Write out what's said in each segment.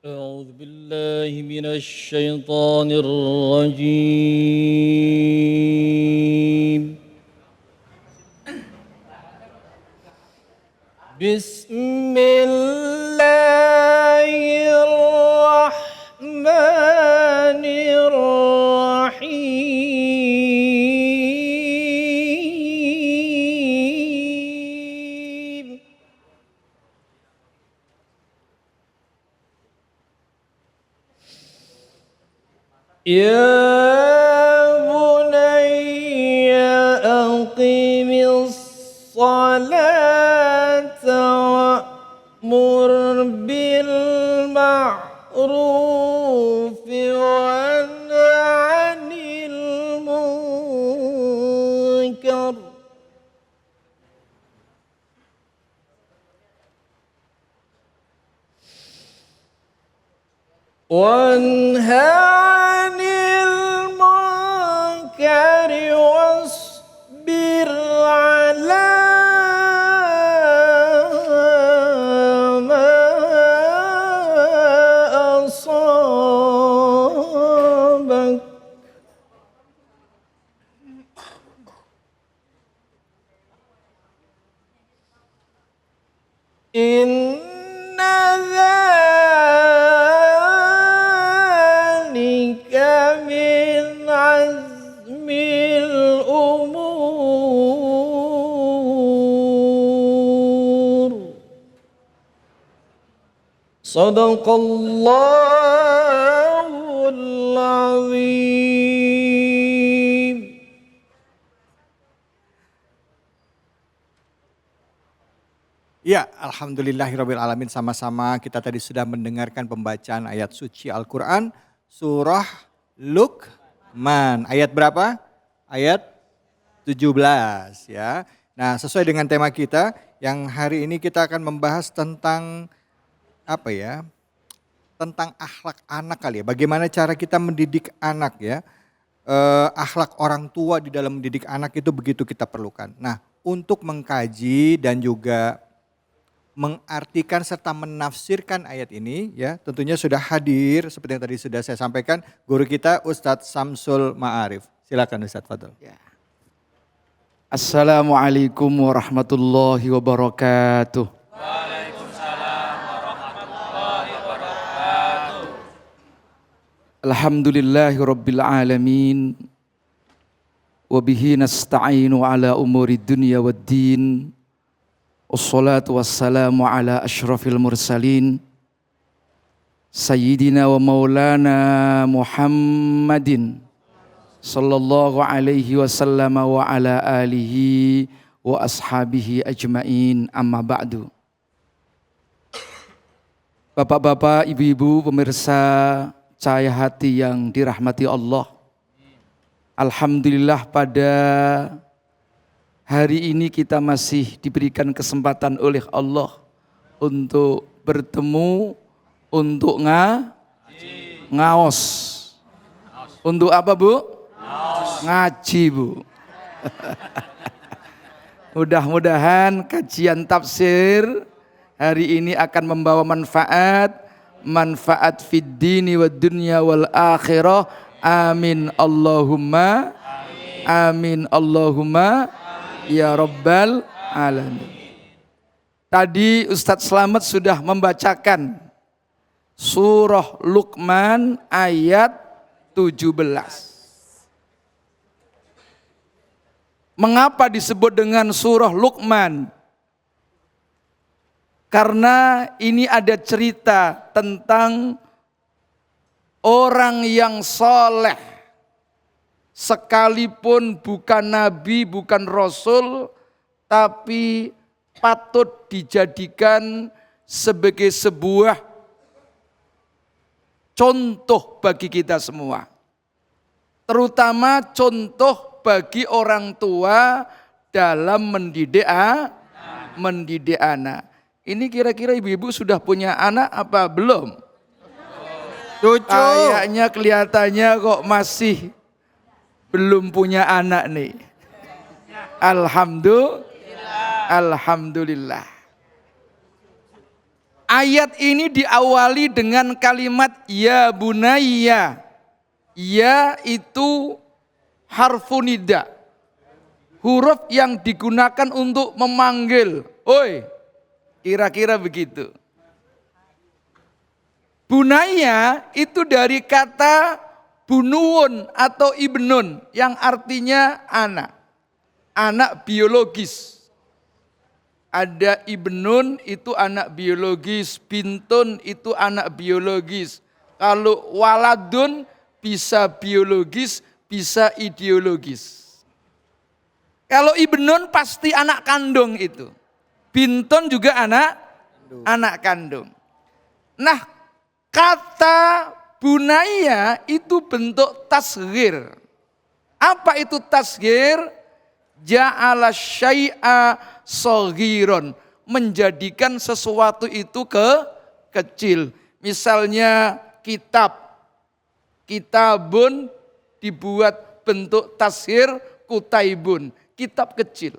أعوذ بالله من الشيطان الرجيم. بسم الله الرحمن الرحيم. يا بني أقم الصلاة وأمر بالمعروف وانه عن المنكر واصبر على ما أصابك إن ذلك من عزم الأمور. صدق الله العظيم. Ya, alhamdulillahirabbil alamin, sama-sama kita tadi sudah mendengarkan pembacaan ayat suci Al-Qur'an surah Luqman. Ayat berapa? Ayat 17 ya. Nah, sesuai dengan tema kita yang hari ini kita akan membahas tentang apa ya? Tentang akhlak anak kali ya. Bagaimana cara kita mendidik anak ya. Akhlak orang tua di dalam mendidik anak itu begitu kita perlukan. Nah, untuk mengkaji dan juga mengartikan serta menafsirkan ayat ini ya tentunya sudah hadir seperti yang tadi sudah saya sampaikan guru kita Ustadz Samsul Ma'arif. Silakan Ustadz Fadl. Ya. Assalamualaikum warahmatullahi wabarakatuh. Waalaikumsalam warahmatullahi wabarakatuh. Alhamdulillahi rabbil alamin. Wabihi nasta'inu ala umuri dunya wad din. Wassalatu wassalamu ala ashrafil mursalin. Sayyidina wa maulana Muhammadin sallallahu alaihi wasallam wa ala alihi wa ashabihi ajmain, amma ba'du. Bapak-bapak, ibu-ibu, pemirsa Cahaya Hati yang dirahmati Allah. Alhamdulillah pada hari ini kita masih diberikan kesempatan oleh Allah untuk bertemu, untuk ngaos. Untuk apa, Bu? Ngaji, Bu. Mudah-mudahan kajian tafsir hari ini akan membawa manfaat fid dini wad dunya wal akhirah. Amin Allahumma amin Allahumma ya rabbal alamin. Tadi Ustadz Slamet sudah membacakan surah Luqman ayat 17. Mengapa disebut dengan surah Luqman? Karena ini ada cerita tentang orang yang soleh, sekalipun bukan nabi, bukan rasul, tapi patut dijadikan sebagai sebuah contoh bagi kita semua. Terutama contoh bagi orang tua dalam mendidik anak. Ini kira-kira ibu-ibu sudah punya anak apa belum? Cucu. Kayaknya kelihatannya kok masih belum punya anak nih. Alhamdulillah. Ayat ini diawali dengan kalimat ya bunayya. Ya itu harfu nida. Huruf yang digunakan untuk memanggil. Oi, kira-kira begitu. Bunayya itu dari kata bunuun atau ibnun yang artinya anak. Anak biologis. Ada ibnun itu anak biologis, bintun itu anak biologis. Kalau waladun bisa biologis, bisa ideologis. Kalau ibnun pasti anak kandung itu. Bintun juga anak kandung. Nah, kata bunayya itu bentuk tasghir. Apa itu tasghir? Ja'ala syai'a shaghiron, menjadikan sesuatu itu kecil. Misalnya kitabun dibuat bentuk tasghir kutaibun, kitab kecil.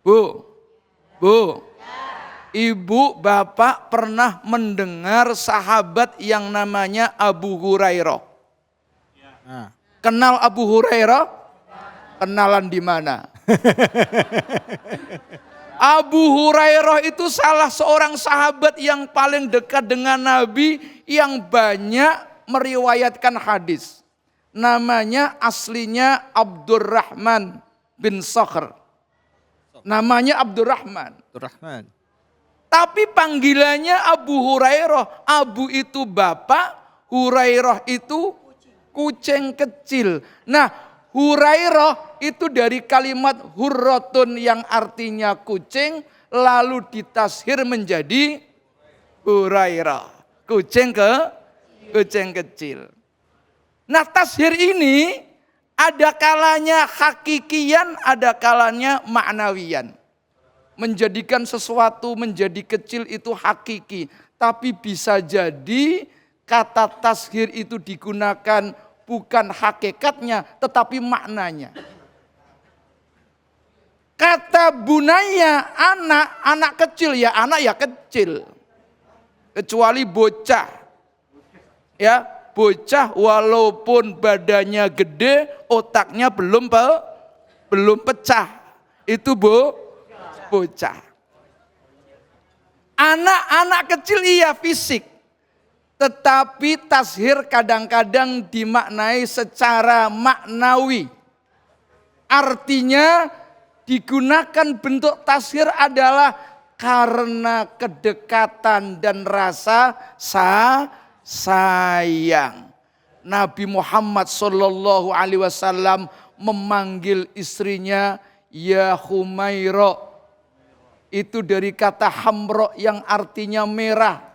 Bu, ibu bapak pernah mendengar sahabat yang namanya Abu Hurairah? Kenal Abu Hurairah? Kenalan di mana? Abu Hurairah itu salah seorang sahabat yang paling dekat dengan Nabi yang banyak meriwayatkan hadis. Namanya aslinya Abdurrahman bin Sakhr. Namanya Abdurrahman. Tapi panggilannya Abu Hurairah. Abu itu bapak, Hurairah itu kucing kecil. Nah, Hurairah itu dari kalimat hurratun yang artinya kucing, lalu ditashir menjadi Hurairah. Kucing kecil. Nah, tashir ini ada kalanya hakikian, ada kalanya maknawian. Menjadikan sesuatu menjadi kecil itu hakiki. Tapi bisa jadi kata tashir itu digunakan bukan hakikatnya, tetapi maknanya. Kata bunayya, anak kecil ya, anak ya kecil. Kecuali bocah. Ya, bocah walaupun badannya gede, otaknya belum pecah. Itu bocah. Anak kecil iya fisik. Tetapi tashir kadang-kadang dimaknai secara maknawi. Artinya digunakan bentuk tashir adalah karena kedekatan dan rasa sayang. Nabi Muhammad SAW memanggil istrinya ya Humaira. Itu dari kata hamro yang artinya merah.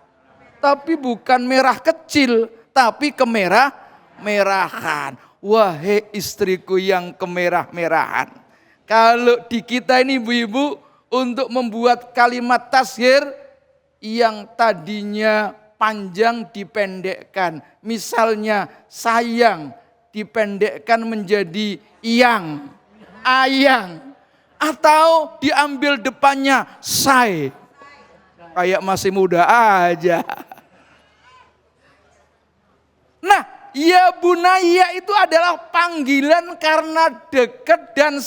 Tapi bukan merah kecil, tapi kemerah-merahan. Wahai istriku yang kemerah-merahan. Kalau di kita ini ibu-ibu, untuk membuat kalimat tashir yang tadinya panjang dipendekkan. Misalnya sayang dipendekkan menjadi ayang. Atau diambil depannya say. Kayak masih muda aja. Nah, ya bunayya itu adalah panggilan karena dekat dan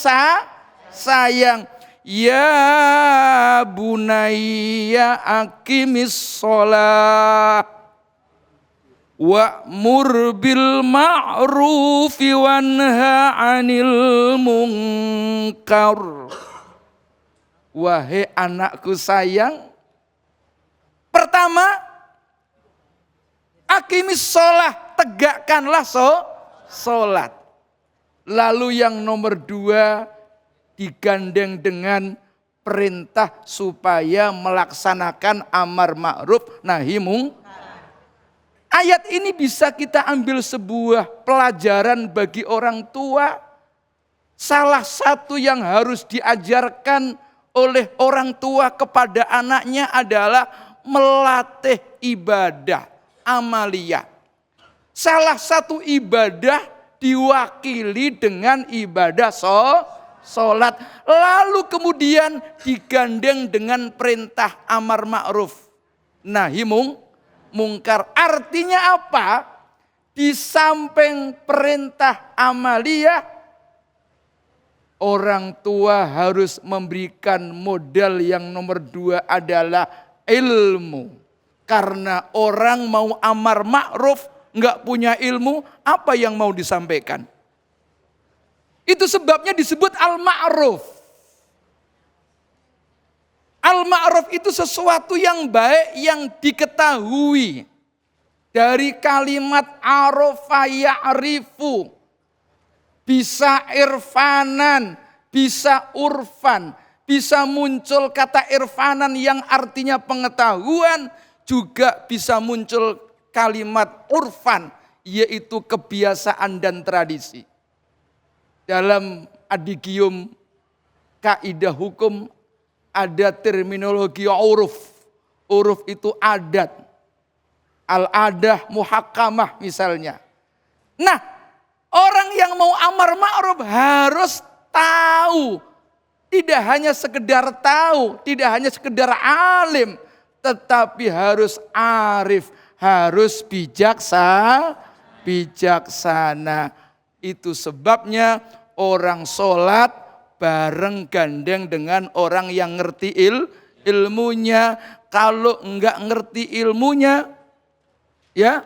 sayang. Ya bunayya aqimis sholah wa'mur bil ma'rufi wanha 'anil munkar. Wahai anakku sayang, pertama, aqimis sholah, tegakkanlah sholat. Lalu yang nomor 2, digandeng dengan perintah supaya melaksanakan amar ma'ruf nahi munkar. Ayat ini bisa kita ambil sebuah pelajaran bagi orang tua. Salah satu yang harus diajarkan oleh orang tua kepada anaknya adalah melatih ibadah amaliyah. Salah satu ibadah diwakili dengan ibadah sholat. Lalu kemudian digandeng dengan perintah amar ma'ruf. nahi mungkar. Artinya apa? Di samping perintah amaliyah, orang tua harus memberikan modal yang nomor 2 adalah ilmu. Karena orang mau amar ma'ruf, nggak punya ilmu, apa yang mau disampaikan? Itu sebabnya disebut al-ma'ruf. Al-ma'ruf itu sesuatu yang baik, yang diketahui. Dari kalimat arafa ya'rifu. Bisa irfanan, bisa urfan. Bisa muncul kata irfanan yang artinya pengetahuan. Juga bisa muncul kalimat urfan, yaitu kebiasaan dan tradisi. Dalam adigium kaidah hukum ada terminologi uruf. Uruf itu adat. Al-adah muhakkamah misalnya. Nah, orang yang mau amar ma'ruf harus tahu. Tidak hanya sekedar tahu, tidak hanya sekedar alim, tetapi harus arif, harus bijaksana. Itu sebabnya orang sholat bareng gandeng dengan orang yang ngerti ilmunya. Kalau enggak ngerti ilmunya, ya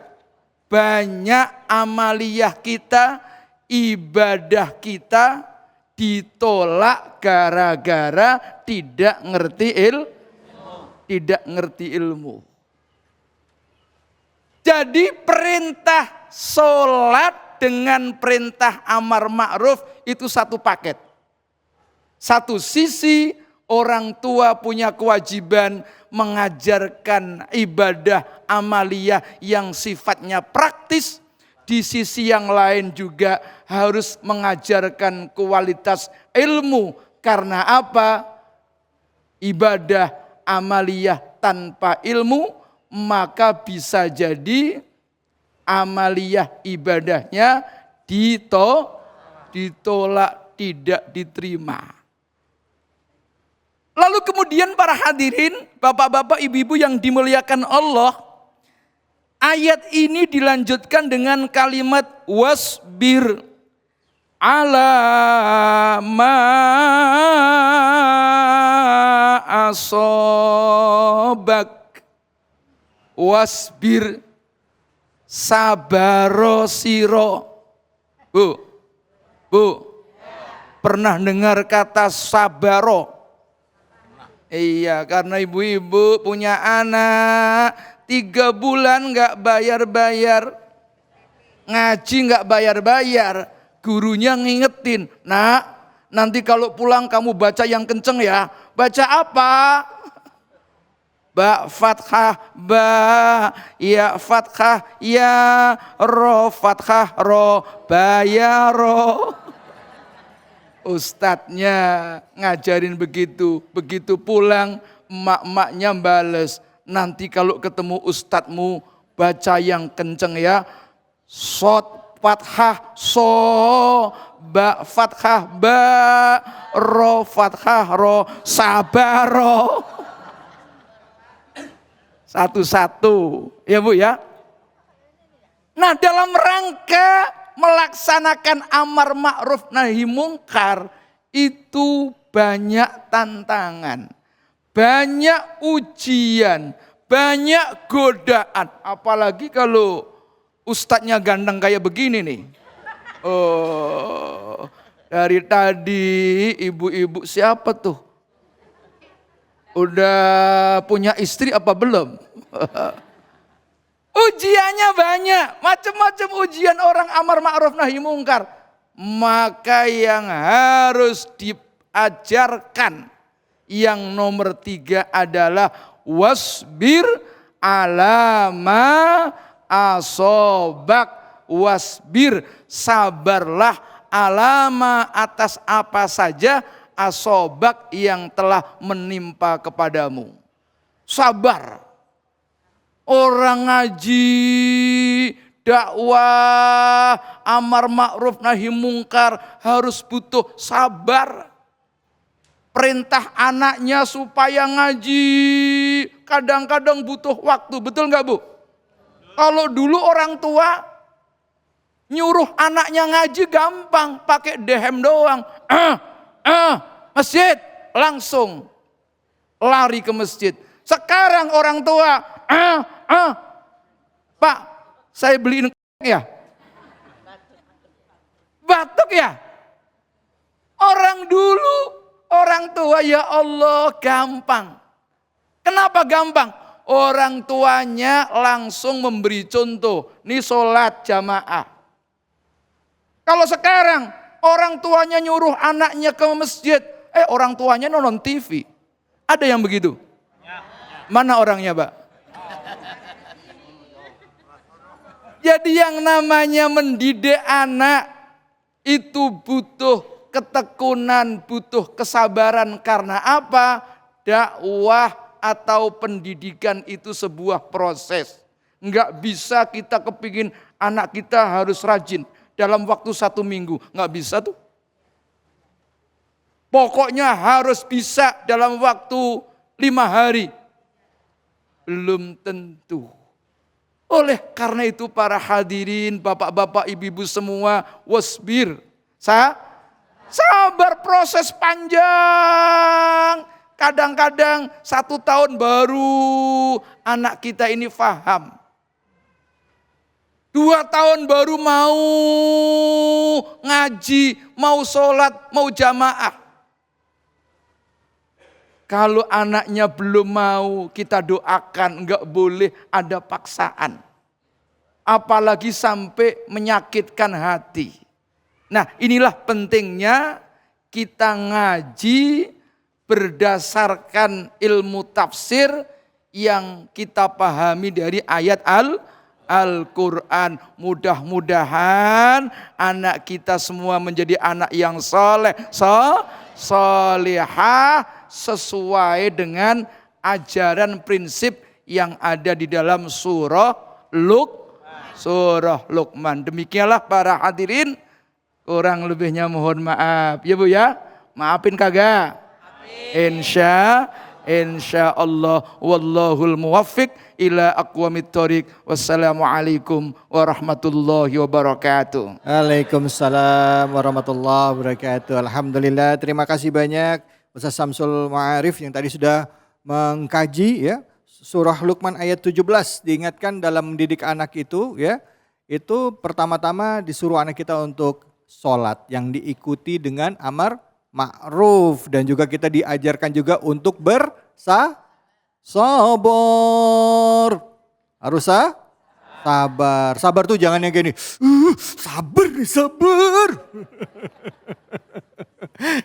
banyak amaliyah kita, ibadah kita ditolak gara-gara tidak ngerti ilmu. Jadi perintah sholat dengan perintah amar ma'ruf itu satu paket. Satu sisi orang tua punya kewajiban mengajarkan ibadah amaliyah yang sifatnya praktis. Di sisi yang lain juga harus mengajarkan kualitas ilmu. Karena apa? Ibadah amaliyah tanpa ilmu, maka bisa jadi amaliyah ibadahnya ditolak, tidak diterima. Lalu kemudian para hadirin, bapak-bapak, ibu-ibu yang dimuliakan Allah, ayat ini dilanjutkan dengan kalimat wasbir ala ma asobak. Wasbir, sabaro siro. Bu, pernah dengar kata sabaro? Iya, karena ibu-ibu punya anak 3 bulan gak bayar-bayar, ngaji gak bayar-bayar, gurunya ngingetin, nak nanti kalau pulang kamu baca yang kenceng ya. Baca apa? Ba fathah ba, ya fathah ya, ro fathah ro, bayaro. Ustadznya ngajarin begitu, begitu pulang emak-emaknya bales, nanti kalau ketemu ustadzmu baca yang kenceng ya. Sod fathah so, ba fathah ba, ro fathah ro, sabaro. Satu-satu, ya Bu ya. Nah, dalam rangka melaksanakan amar ma'ruf nahi mungkar itu banyak tantangan, banyak ujian, banyak godaan. Apalagi kalau ustadznya ganteng kayak begini nih. Oh, dari tadi ibu-ibu siapa tuh? Udah punya istri apa belum? Ujiannya banyak, macam-macam ujian orang amar ma'ruf nahi mungkar. Maka yang harus diajarkan yang nomor 3 adalah wasbir ala ma asobak. Wasbir, sabarlah alama atas apa saja asobak yang telah menimpa kepadamu. Sabar. Orang ngaji, dakwah, amar ma'ruf nahi mungkar harus butuh sabar. Perintah anaknya supaya ngaji, kadang-kadang butuh waktu, betul nggak Bu? Kalau dulu orang tua nyuruh anaknya ngaji gampang, pakai dehem doang. Masjid, langsung lari ke masjid. Sekarang orang tua, Pak, saya beliin ya. Batuk ya. Orang dulu, orang tua ya Allah gampang. Kenapa gampang? Orang tuanya langsung memberi contoh. Ini sholat jamaah. Kalau sekarang orang tuanya nyuruh anaknya ke masjid. Orang tuanya nonton TV. Ada yang begitu? Mana orangnya, Pak? Jadi yang namanya mendidik anak itu butuh ketekunan, butuh kesabaran. Karena apa? Dakwah atau pendidikan itu sebuah proses. Enggak bisa kita kepingin anak kita harus rajin dalam waktu 1 minggu. Enggak bisa tuh. Pokoknya harus bisa dalam waktu 5 hari. Belum tentu. Oleh karena itu para hadirin, bapak-bapak, ibu-ibu semua, wasbir. Sabar, proses panjang. Kadang-kadang 1 tahun baru anak kita ini faham. 2 tahun baru mau ngaji, mau sholat, mau jamaah. Kalau anaknya belum mau, kita doakan, enggak boleh ada paksaan. Apalagi sampai menyakitkan hati. Nah, inilah pentingnya kita ngaji berdasarkan ilmu tafsir yang kita pahami dari ayat Al-Quran. Mudah-mudahan anak kita semua menjadi anak yang soleh, solehah, sesuai dengan ajaran prinsip yang ada di dalam surah Luqman. Demikianlah para hadirin, kurang lebihnya mohon maaf. Ya Bu ya, maafin kagak? Insya Allah. Wallahul muwaffiq ila aqwamit thoriq. Wassalamualaikum warahmatullahi wabarakatuh. Waalaikumsalam warahmatullahi wabarakatuh. Alhamdulillah, terima kasih banyak Ustaz Samsul Ma'arif yang tadi sudah mengkaji ya surah Luqman ayat 17. Diingatkan dalam mendidik anak itu ya, itu pertama-tama disuruh anak kita untuk sholat yang diikuti dengan amar ma'ruf, dan juga kita diajarkan juga untuk bersabar. Harus sabar. Sabar tuh jangan yang gini, sabar.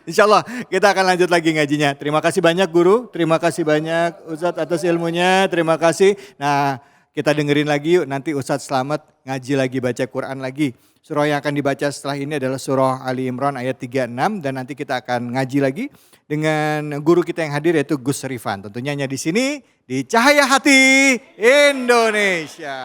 Insya Allah kita akan lanjut lagi ngajinya. Terima kasih banyak guru, terima kasih banyak Ustadz atas ilmunya, terima kasih. Nah, kita dengerin lagi yuk, nanti Ustadz Slamet ngaji lagi, baca Quran lagi. Surah yang akan dibaca setelah ini adalah surah Ali Imran ayat 36, dan nanti kita akan ngaji lagi dengan guru kita yang hadir yaitu Gus Rifan. Tentunya hanya di sini di Cahaya Hati Indonesia.